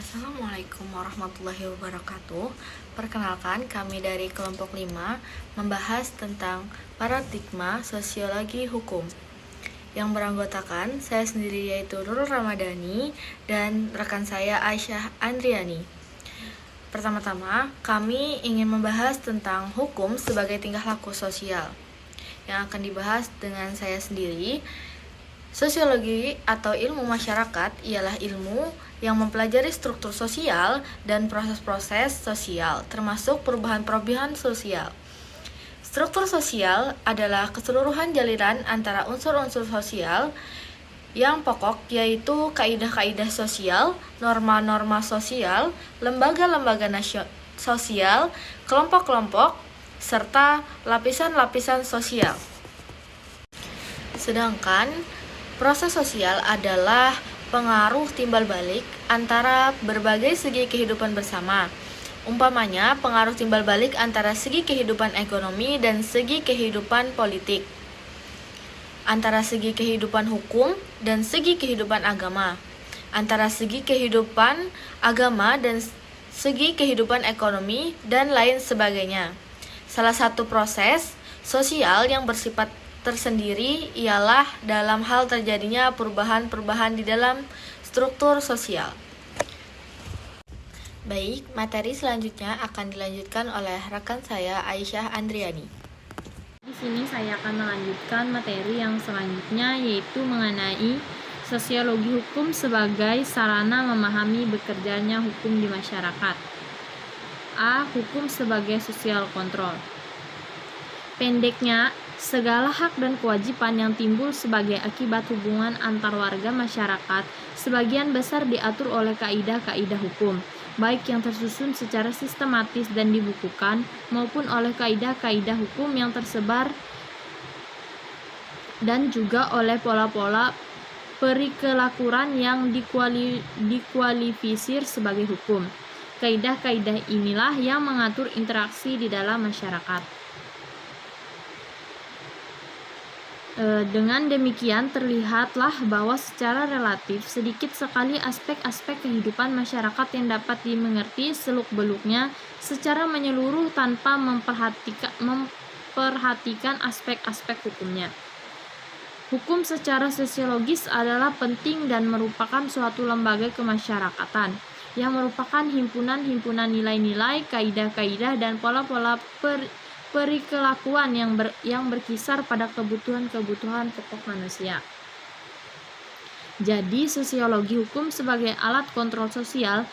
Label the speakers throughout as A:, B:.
A: Assalamualaikum warahmatullahi wabarakatuh. Perkenalkan, kami dari kelompok 5 membahas tentang paradigma sosiologi hukum yang beranggotakan saya sendiri yaitu Nurul Ramadhani dan rekan saya Aisyah Andriani. Pertama-tama, kami ingin membahas tentang hukum sebagai tingkah laku sosial. Yang akan dibahas dengan saya sendiri. Sosiologi atau ilmu masyarakat ialah ilmu yang mempelajari struktur sosial dan proses-proses sosial, termasuk perubahan-perubahan sosial. Struktur sosial adalah keseluruhan jalinan antara unsur-unsur sosial yang pokok, yaitu kaidah-kaidah sosial, norma-norma sosial, lembaga-lembaga sosial, kelompok-kelompok, serta lapisan-lapisan sosial. Sedangkan proses sosial adalah pengaruh timbal balik antara berbagai segi kehidupan bersama. Umpamanya, pengaruh timbal balik antara segi kehidupan ekonomi dan segi kehidupan politik, antara segi kehidupan hukum dan segi kehidupan agama, antara segi kehidupan agama dan segi kehidupan ekonomi, dan lain sebagainya. Salah satu proses sosial yang bersifat tersendiri ialah dalam hal terjadinya perubahan-perubahan di dalam struktur sosial. Baik, materi selanjutnya akan dilanjutkan oleh rekan saya Aisyah Andriani.
B: Di sini saya akan melanjutkan materi yang selanjutnya, yaitu mengenai sosiologi hukum sebagai sarana memahami bekerjanya hukum di masyarakat. A. Hukum sebagai sosial kontrol. Pendeknya, segala hak dan kewajiban yang timbul sebagai akibat hubungan antar warga masyarakat sebagian besar diatur oleh kaidah-kaidah hukum, baik yang tersusun secara sistematis dan dibukukan maupun oleh kaidah-kaidah hukum yang tersebar dan juga oleh pola-pola perikelakuan yang dikualifisir sebagai hukum. Kaidah-kaidah inilah yang mengatur interaksi di dalam masyarakat. Dengan demikian terlihatlah bahwa secara relatif sedikit sekali aspek-aspek kehidupan masyarakat yang dapat dimengerti seluk-beluknya secara menyeluruh tanpa memperhatikan aspek-aspek hukumnya. Hukum secara sosiologis adalah penting dan merupakan suatu lembaga kemasyarakatan yang merupakan himpunan-himpunan nilai-nilai, kaidah-kaidah, dan pola-pola perikelakuan yang berkisar pada kebutuhan-kebutuhan pokok manusia. Jadi, sosiologi hukum sebagai alat kontrol sosial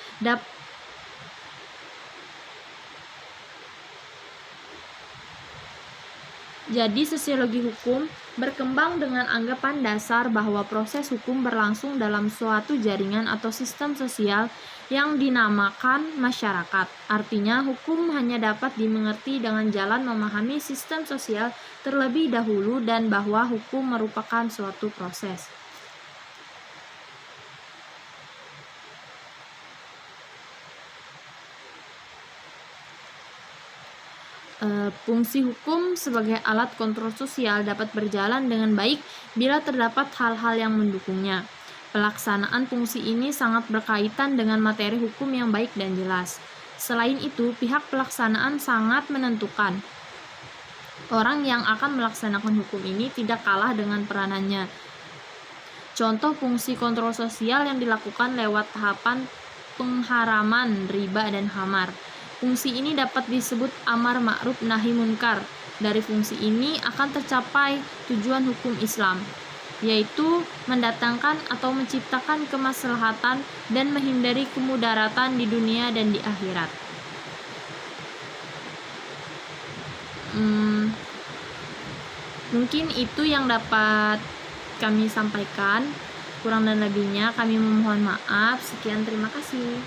B: sosiologi hukum berkembang dengan anggapan dasar bahwa proses hukum berlangsung dalam suatu jaringan atau sistem sosial yang dinamakan masyarakat. Artinya, hukum hanya dapat dimengerti dengan jalan memahami sistem sosial terlebih dahulu dan bahwa hukum merupakan suatu proses. Fungsi hukum sebagai alat kontrol sosial dapat berjalan dengan baik bila terdapat hal-hal yang mendukungnya. Pelaksanaan fungsi ini sangat berkaitan dengan materi hukum yang baik dan jelas. Selain itu, pihak pelaksanaan sangat menentukan. Orang yang akan melaksanakan hukum ini tidak kalah dengan peranannya. Contoh fungsi kontrol sosial yang dilakukan lewat tahapan pengharaman riba dan khamar. Fungsi ini dapat disebut amar ma'ruf nahi munkar. Dari fungsi ini akan tercapai tujuan hukum Islam, yaitu mendatangkan atau menciptakan kemaslahatan dan menghindari kemudaratan di dunia dan di akhirat. Mungkin itu yang dapat kami sampaikan. Kurang dan lebihnya kami memohon maaf. Sekian, terima kasih.